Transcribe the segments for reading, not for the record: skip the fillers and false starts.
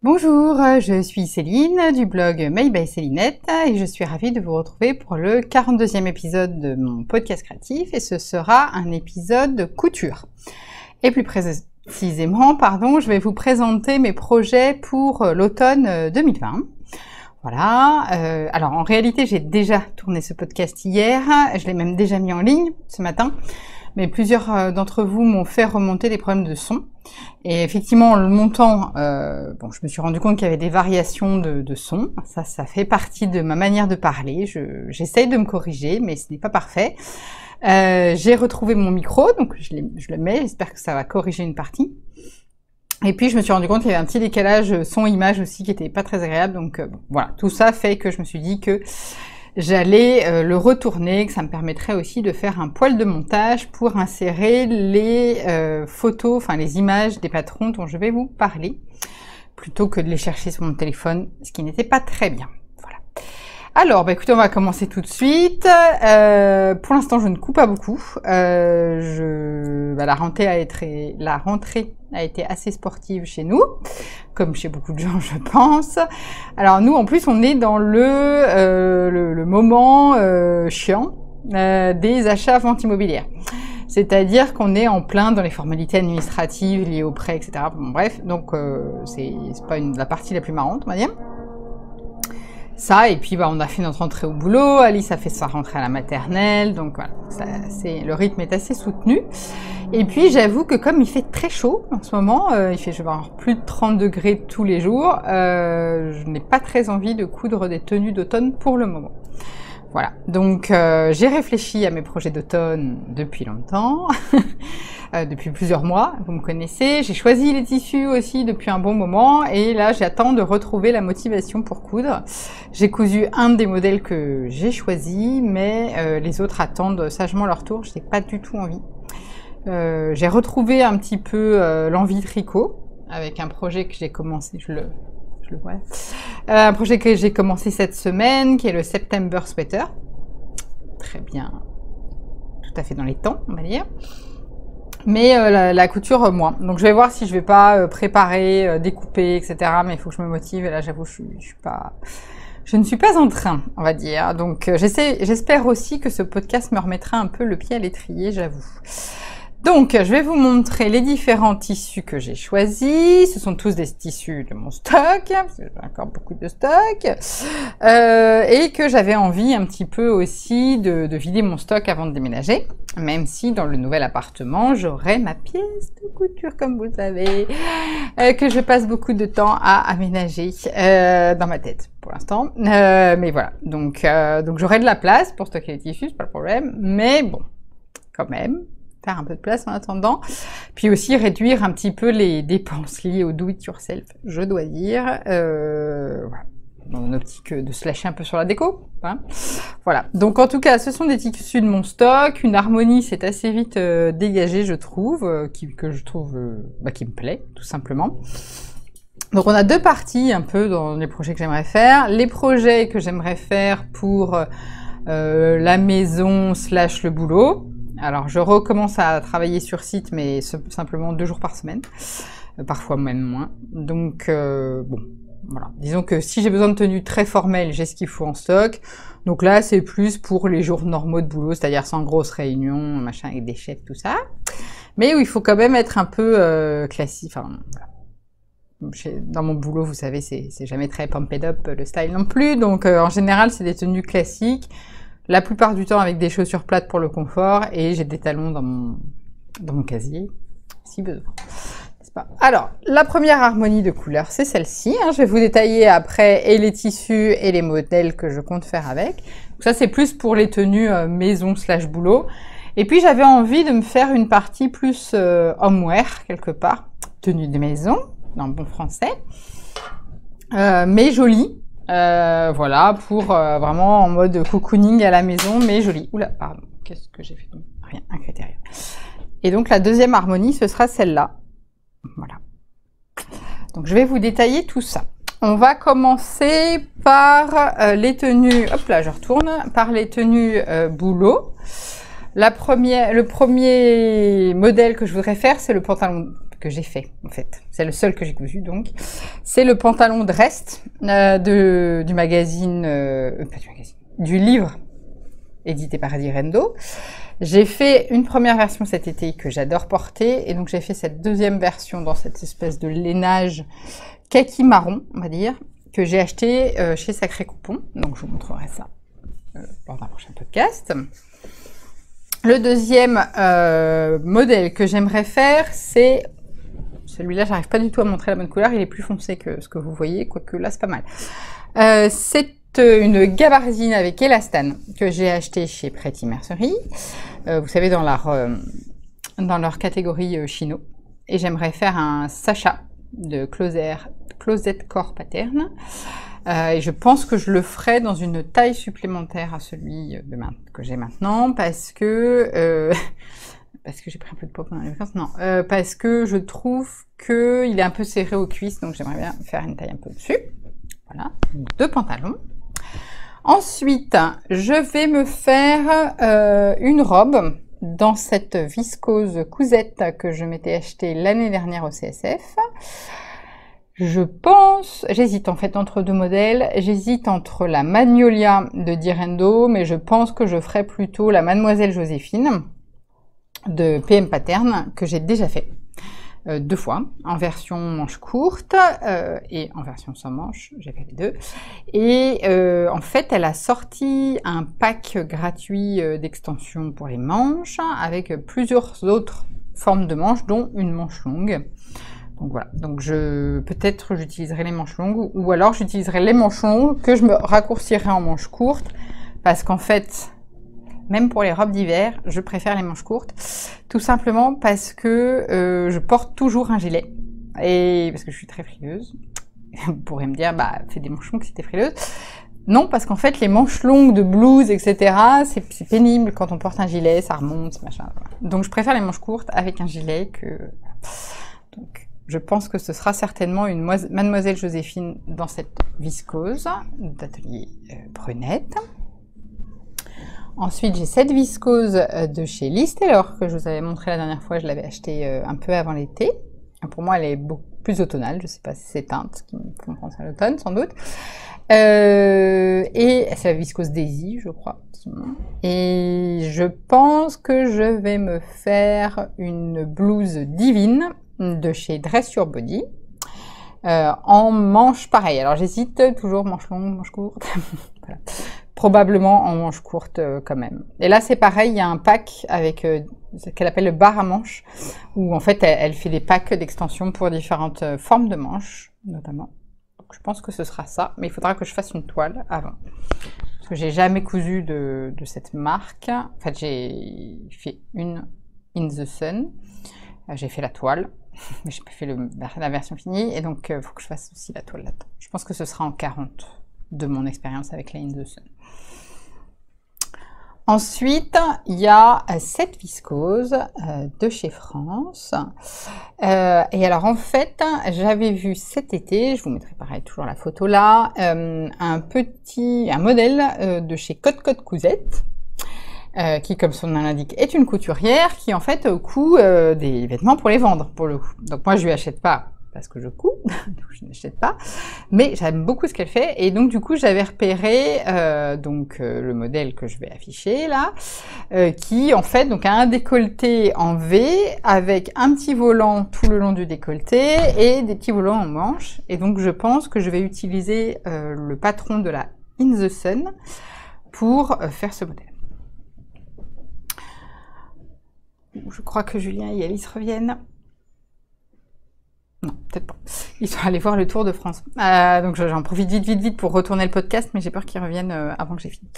Bonjour, je suis Céline du blog Made by Célinette et je suis ravie de vous retrouver pour le 42e épisode de mon podcast créatif et ce sera un épisode de couture. Et plus précisément, je vais vous présenter mes projets pour l'automne 2020. Voilà, alors en réalité j'ai déjà tourné ce podcast hier, je l'ai même déjà mis en ligne ce matin. Mais plusieurs d'entre vous m'ont fait remonter des problèmes de son. Et effectivement, en le montant, je me suis rendu compte qu'il y avait des variations de son. Ça fait partie de ma manière de parler. J'essaye de me corriger, mais ce n'est pas parfait. J'ai retrouvé mon micro, donc je le mets. J'espère que ça va corriger une partie. Et puis, je me suis rendu compte qu'il y avait un petit décalage son-image aussi qui était pas très agréable. Donc, voilà, tout ça fait que je me suis dit que j'allais le retourner, que ça me permettrait aussi de faire un poil de montage pour insérer les photos, enfin les images des patrons dont je vais vous parler, plutôt que de les chercher sur mon téléphone, ce qui n'était pas très bien. Voilà. Alors, écoutez, on va commencer tout de suite. Pour l'instant, je ne couds pas beaucoup. La rentrée a été assez sportive chez nous, comme chez beaucoup de gens, je pense. Alors nous, en plus, on est dans le moment chiant des achats ventes immobilières. C'est-à-dire qu'on est en plein dans les formalités administratives liées aux prêts, etc. Bon, bref, donc c'est pas la partie la plus marrante, on va dire. Ça, et puis on a fait notre rentrée au boulot, Alice a fait sa rentrée à la maternelle, donc voilà, le rythme est assez soutenu. Et puis j'avoue que comme il fait très chaud en ce moment, je vais avoir plus de 30 degrés tous les jours, je n'ai pas très envie de coudre des tenues d'automne pour le moment. Voilà, donc j'ai réfléchi à mes projets d'automne depuis longtemps, depuis plusieurs mois, vous me connaissez. J'ai choisi les tissus aussi depuis un bon moment et là j'attends de retrouver la motivation pour coudre. J'ai cousu un des modèles que j'ai choisi, mais les autres attendent sagement leur tour, je n'ai pas du tout envie. J'ai retrouvé un petit peu l'envie tricot avec un projet que j'ai commencé, un projet que j'ai commencé cette semaine, qui est le September Sweater. Très bien, tout à fait dans les temps, on va dire. Mais la couture, moins. Donc je vais voir si je vais pas préparer, découper, etc. Mais il faut que je me motive. Et là, j'avoue, je ne suis pas en train, on va dire. Donc j'espère aussi que ce podcast me remettra un peu le pied à l'étrier, j'avoue. Donc, je vais vous montrer les différents tissus que j'ai choisis. Ce sont tous des tissus de mon stock, parce que j'ai encore beaucoup de stock. Et que j'avais envie un petit peu aussi de vider mon stock avant de déménager. Même si dans le nouvel appartement, j'aurai ma pièce de couture, comme vous le savez, que je passe beaucoup de temps à aménager dans ma tête pour l'instant. Mais voilà, donc j'aurai de la place pour stocker les tissus, c'est pas le problème. Mais bon, quand même, faire un peu de place en attendant, puis aussi réduire un petit peu les dépenses liées au do-it-yourself, je dois dire, voilà, dans une optique de se lâcher un peu sur la déco, hein. Voilà, donc en tout cas, ce sont des tissus de mon stock, une harmonie s'est assez vite dégagée, je trouve, qui me plaît, tout simplement. Donc on a deux parties un peu dans les projets que j'aimerais faire. Les projets que j'aimerais faire pour la maison / le boulot. Alors, je recommence à travailler sur site, mais simplement 2 jours par semaine, parfois même moins. Donc, voilà. Disons que si j'ai besoin de tenues très formelles, j'ai ce qu'il faut en stock. Donc là, c'est plus pour les jours normaux de boulot, c'est-à-dire sans grosses réunions, machin, avec des chefs, tout ça. Mais où il faut quand même être un peu classique. Enfin, voilà. Dans mon boulot, vous savez, c'est jamais très pumped up le style non plus. Donc, en général, c'est des tenues classiques. La plupart du temps avec des chaussures plates pour le confort et j'ai des talons dans mon casier, si besoin. N'est-ce pas ? Alors, la première harmonie de couleurs, c'est celle-ci. Je vais vous détailler après et les tissus et les modèles que je compte faire avec. Donc ça, c'est plus pour les tenues maison / boulot. Et puis, j'avais envie de me faire une partie plus homeware, quelque part. Tenue de maison, dans bon français. Mais jolie. Voilà, pour vraiment en mode cocooning à la maison, mais joli. Oula, pardon, qu'est-ce que j'ai fait? Rien, un critérium. Et donc la deuxième harmonie, ce sera celle-là. Voilà. Donc je vais vous détailler tout ça. On va commencer par les tenues, hop là, je retourne, par les tenues boulot. Le premier modèle que je voudrais faire, c'est le pantalon que j'ai fait, en fait. C'est le seul que j'ai cousu, donc. C'est le pantalon de reste du magazine, pas du magazine, du livre édité par Direndo. J'ai fait une première version cet été que j'adore porter, et donc j'ai fait cette deuxième version dans cette espèce de lainage kaki marron, on va dire, que j'ai acheté chez Sacré Coupon. Donc je vous montrerai ça lors d'un prochain podcast. Le deuxième modèle que j'aimerais faire, c'est celui-là. J'arrive pas du tout à montrer la bonne couleur. Il est plus foncé que ce que vous voyez, quoique là c'est pas mal. C'est une gabardine avec élastane que j'ai acheté chez Pretty Mercerie. Vous savez, dans leur catégorie chino. Et j'aimerais faire un Sacha de Closet Core Pattern. Et je pense que je le ferai dans une taille supplémentaire à celui que j'ai maintenant, parce que j'ai pris un peu de poids pendant les vacances. Non, parce que je trouve qu'il est un peu serré aux cuisses, donc j'aimerais bien faire une taille un peu dessus. Voilà, donc 2 pantalons. Ensuite, je vais me faire une robe dans cette viscose cousette que je m'étais achetée l'année dernière au CSF. Je pense, j'hésite en fait entre 2 modèles, j'hésite entre la Magnolia de Direndo, mais je pense que je ferai plutôt la Mademoiselle Joséphine de PM Pattern, que j'ai déjà fait 2 fois, en version manche courte et en version sans manche, j'ai fait les 2. Et en fait, elle a sorti un pack gratuit d'extensions pour les manches, avec plusieurs autres formes de manches, dont une manche longue. Donc voilà, donc peut-être j'utiliserai les manches longues, ou alors j'utiliserai les manches longues que je me raccourcirai en manches courtes, parce qu'en fait, même pour les robes d'hiver, je préfère les manches courtes, tout simplement parce que je porte toujours un gilet, et parce que je suis très frileuse. Vous pourrez me dire, bah fais des manches longues si t'es frileuse. Non, parce qu'en fait, les manches longues de blouse, etc., c'est pénible quand on porte un gilet, ça remonte, machin. Voilà. Donc je préfère les manches courtes avec un gilet que... Donc, je pense que ce sera certainement une Mademoiselle Joséphine dans cette viscose d'atelier Brunette. Ensuite, j'ai cette viscose de chez Liz Taylor que je vous avais montré la dernière fois. Je l'avais achetée un peu avant l'été. Pour moi, elle est beaucoup plus automnale. Je ne sais pas si c'est teintes qui me font penser à l'automne, sans doute. Et c'est la viscose Daisy, je crois. Et je pense que je vais me faire une blouse divine de chez Dress Your Body en manche pareil. Alors j'hésite toujours manche longue, manche courte. Voilà. Probablement en manche courte quand même. Et là c'est pareil, il y a un pack avec ce qu'elle appelle le bar à manches, où en fait elle fait des packs d'extensions pour différentes formes de manches notamment. Donc je pense que ce sera ça, mais il faudra que je fasse une toile avant. Parce que j'ai jamais cousu de cette marque. En fait j'ai fait une In the Sun, j'ai fait la toile. Mais j'ai pas fait la version finie, et donc il faut que je fasse aussi la toile là-dedans. Je pense que ce sera en 40 de mon expérience avec la In the Sun. Ensuite, il y a cette viscose de chez France. Et alors en fait, j'avais vu cet été, je vous mettrai pareil toujours la photo là, un modèle de chez Côte Cousette. Qui, comme son nom l'indique, est une couturière qui en fait coud des vêtements pour les vendre, pour le coup. Donc moi je lui achète pas parce que je couds, donc je n'achète pas, mais j'aime beaucoup ce qu'elle fait, et donc du coup j'avais repéré le modèle que je vais afficher là, qui en fait donc a un décolleté en V avec un petit volant tout le long du décolleté et des petits volants en manche, et donc je pense que je vais utiliser le patron de la In the Sun pour faire ce modèle. Je crois que Julien et Alice reviennent. Non, peut-être pas. Ils sont allés voir le Tour de France. Donc j'en profite vite pour retourner le podcast, mais j'ai peur qu'ils reviennent avant que j'ai fini.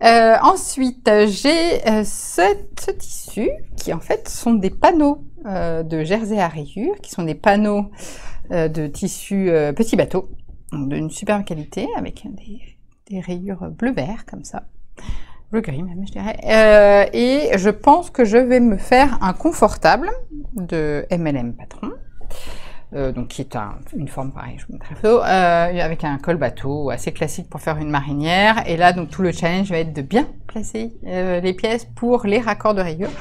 Ensuite, j'ai ce tissu qui en fait sont des panneaux de jersey à rayures, qui sont des panneaux de tissu petit bateau, d'une superbe qualité, avec des rayures bleu-vert comme ça. Bleu-gris même, je dirais. Et je pense que je vais me faire un confortable de MLM Patron, donc qui est une forme pareille, je vous mettrai la photo, avec un col bateau assez classique pour faire une marinière. Et là, donc tout le challenge va être de bien placer les pièces pour les raccords de rayures.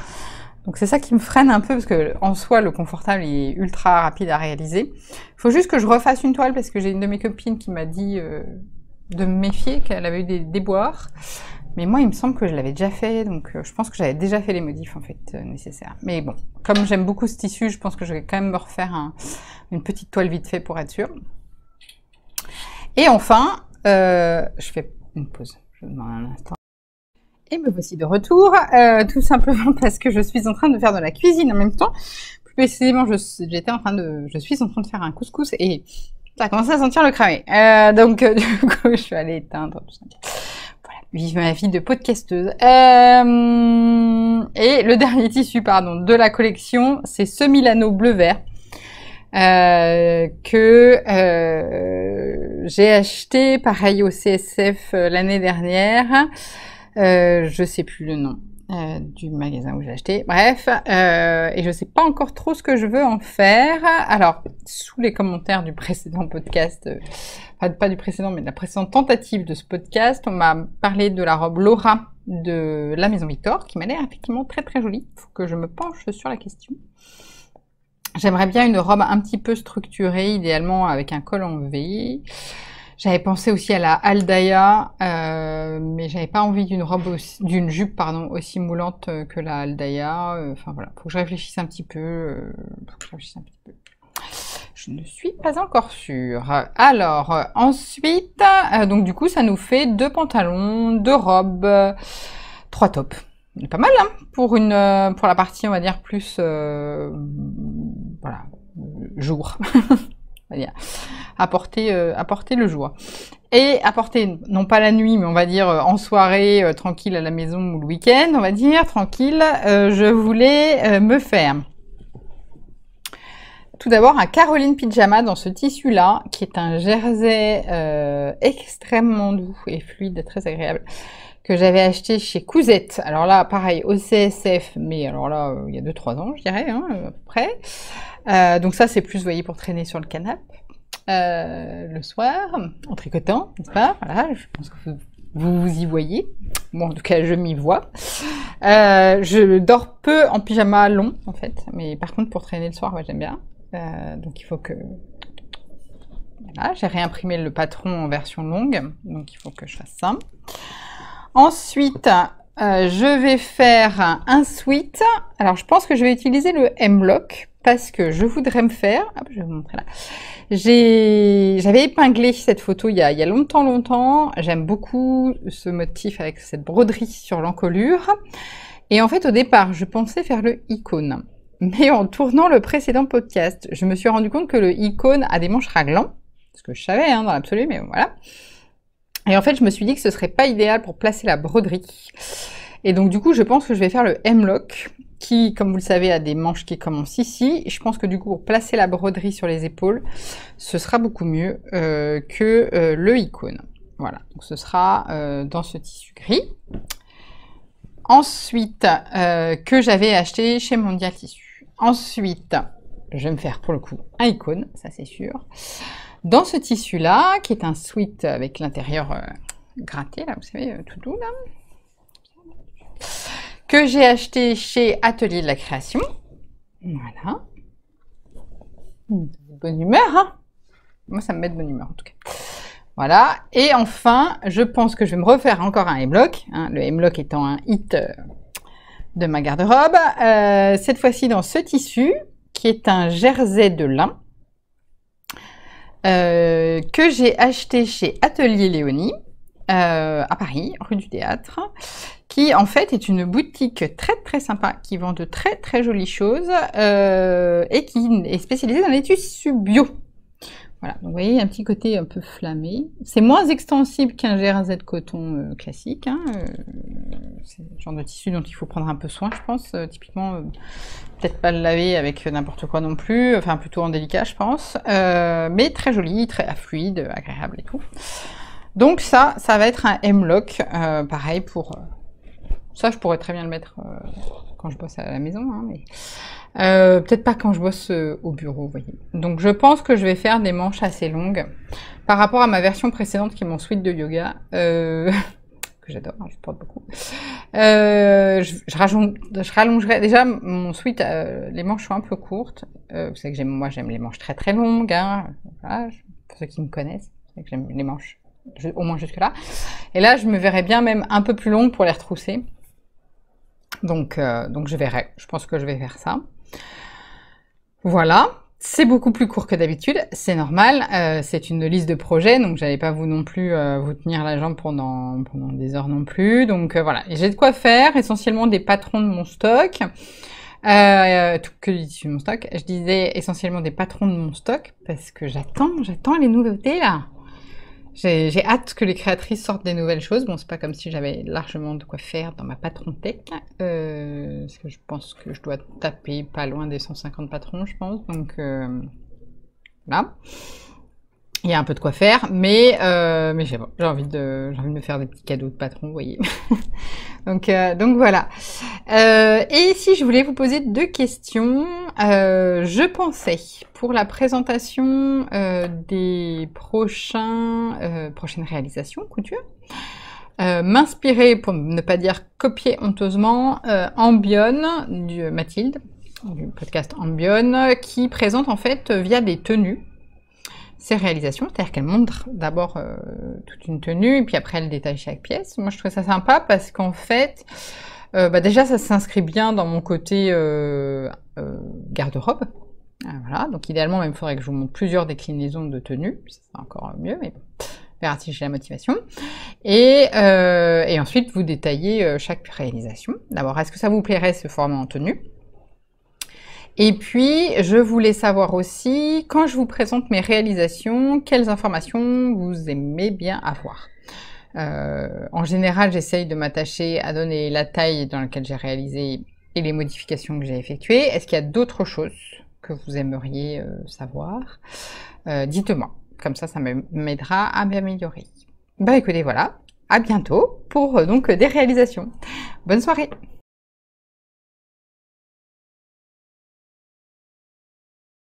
Donc c'est ça qui me freine un peu, parce que en soi, le confortable est ultra rapide à réaliser. Il faut juste que je refasse une toile, parce que j'ai une de mes copines qui m'a dit de me méfier, qu'elle avait eu des déboires. Mais moi, il me semble que je l'avais déjà fait, donc je pense que j'avais déjà fait les modifs en fait nécessaires. Mais bon, comme j'aime beaucoup ce tissu, je pense que je vais quand même me refaire une petite toile vite fait pour être sûre. Et enfin, je fais une pause. Je demande un instant. Et me voici de retour, tout simplement parce que je suis en train de faire de la cuisine en même temps. Plus précisément, je suis en train de faire un couscous et ça a commencé à sentir le cramé. Donc, du coup, je suis allée éteindre tout ça. Voilà, vive ma vie de podcasteuse. Et le dernier tissu, pardon, de la collection, c'est ce Milano bleu-vert que j'ai acheté, pareil, au CSF l'année dernière. Je sais plus le nom du magasin où j'ai acheté. Bref, et je sais pas encore trop ce que je veux en faire. Alors, sous les commentaires du précédent podcast, enfin pas du précédent, mais de la précédente tentative de ce podcast, on m'a parlé de la robe Laura de la Maison Victor, qui m'a l'air effectivement très très jolie. Faut que je me penche sur la question. J'aimerais bien une robe un petit peu structurée, idéalement avec un col en V. J'avais pensé aussi à la Aldaïa, mais j'avais pas envie d'une jupe pardon, aussi moulante que la Aldaïa. Enfin voilà, faut que je réfléchisse un petit peu. Je ne suis pas encore sûre. Alors, ensuite, donc du coup, ça nous fait 2 pantalons, 2 robes, 3 tops. C'est pas mal, hein, pour la partie, on va dire, plus, voilà, jour. On va dire, apporter le jour. Et apporter, non pas la nuit, mais on va dire en soirée, tranquille à la maison ou le week-end, on va dire, tranquille, je voulais me faire tout d'abord un Caroline pyjama dans ce tissu-là, qui est un jersey extrêmement doux et fluide, très agréable, que j'avais acheté chez Cousette. Alors là, pareil, au CSF, mais alors là, il y a 2-3 ans, je dirais, hein, à peu près. Donc ça, c'est plus, vous voyez, pour traîner sur le canapé le soir, en tricotant, n'est-ce pas? Voilà, je pense que vous y voyez. Bon, en tout cas, je m'y vois. Je dors peu en pyjama long, en fait. Mais par contre, pour traîner le soir, ouais, j'aime bien. Donc il faut que... Voilà, j'ai réimprimé le patron en version longue. Donc il faut que je fasse ça. Ensuite, je vais faire un sweat. Alors, je pense que je vais utiliser le M-Lock parce que je voudrais me faire... Hop, je vais vous montrer là. J'avais épinglé cette photo il y a longtemps. J'aime beaucoup ce motif avec cette broderie sur l'encolure. Et en fait, au départ, je pensais faire le icône. Mais en tournant le précédent podcast, je me suis rendu compte que le icône a des manches raglan. Ce que je savais, hein, dans l'absolu, mais voilà. Et en fait, je me suis dit que ce serait pas idéal pour placer la broderie. Et donc, du coup, je pense que je vais faire le M-Lock, qui, comme vous le savez, a des manches qui commencent ici. Et je pense que du coup, pour placer la broderie sur les épaules, ce sera beaucoup mieux que le icône. Voilà, donc ce sera dans ce tissu gris. Ensuite, que j'avais acheté chez Mondial Tissu. Ensuite, je vais me faire pour le coup un icône, ça c'est sûr. Dans ce tissu-là, qui est un sweat avec l'intérieur gratté, là, vous savez, tout doux, là. Que j'ai acheté chez Atelier de la Création. Voilà. Bonne humeur, hein. Moi, ça me met de bonne humeur, en tout cas. Voilà. Et enfin, je pense que je vais me refaire encore un M-Lock. Hein, le M-Lock étant un hit de ma garde-robe. Cette fois-ci dans ce tissu, qui est un jersey de lin. Que j'ai acheté chez Atelier Léonie, à Paris, rue du Théâtre, qui en fait est une boutique très très sympa, qui vend de très très jolies choses, et qui est spécialisée dans les tissus bio. Voilà, donc vous voyez, il y a un petit côté un peu flammé. C'est moins extensible qu'un jersey de coton classique, hein. C'est le genre de tissu dont il faut prendre un peu soin, je pense. Typiquement, peut-être pas le laver avec n'importe quoi non plus, enfin plutôt en délicat, je pense. Mais très joli, très fluide, agréable et tout. Donc ça va être un M-Lock, pareil pour... ça, je pourrais très bien le mettre quand je bosse à la maison, hein, mais... peut-être pas quand je bosse au bureau, vous voyez. Donc je pense que je vais faire des manches assez longues par rapport à ma version précédente qui est mon sweat de yoga, que que j'adore, hein, je porte beaucoup. Je rallongerai déjà mon sweat, les manches sont un peu courtes. Vous savez que moi j'aime les manches très très longues, hein. Voilà, pour ceux qui me connaissent, vous savez que j'aime les manches au moins jusque là. Et là, je me verrais bien même un peu plus longue pour les retrousser. Donc je verrai. Je pense que je vais faire ça. Voilà. C'est beaucoup plus court que d'habitude, c'est normal. C'est une liste de projets, donc j'allais pas vous non plus vous tenir la jambe pendant des heures non plus. Donc voilà. Et j'ai de quoi faire. Essentiellement des patrons de mon stock. Que dis-je de mon stock? Je disais essentiellement des patrons de mon stock parce que j'attends les nouveautés là. J'ai hâte que les créatrices sortent des nouvelles choses. Bon, c'est pas comme si j'avais largement de quoi faire dans ma patron tech. Parce que je pense que je dois taper pas loin des 150 patrons, je pense. Donc, là. Il y a un peu de quoi faire, mais j'ai envie de me faire des petits cadeaux de patron, vous voyez. donc voilà. Et si je voulais vous poser 2 questions, je pensais pour la présentation des prochaines réalisations couture, m'inspirer, pour ne pas dire copier honteusement, Ambion du Mathilde, du podcast Ambion, qui présente en fait via des tenues ses réalisations, c'est-à-dire qu'elle montre d'abord toute une tenue et puis après elle détaille chaque pièce. Moi je trouve ça sympa parce qu'en fait, déjà ça s'inscrit bien dans mon côté garde-robe. Voilà, donc idéalement même il faudrait que je vous montre plusieurs déclinaisons de tenues, c'est encore mieux, mais bon, on verra si j'ai la motivation. Et ensuite vous détaillez chaque réalisation. D'abord, est-ce que ça vous plairait ce format en tenue? Et puis, je voulais savoir aussi, quand je vous présente mes réalisations, quelles informations vous aimez bien avoir. En général, j'essaye de m'attacher à donner la taille dans laquelle j'ai réalisé et les modifications que j'ai effectuées. Est-ce qu'il y a d'autres choses que vous aimeriez savoir? Dites-moi, comme ça m'aidera à m'améliorer. Bah écoutez, voilà, à bientôt pour donc des réalisations. Bonne soirée!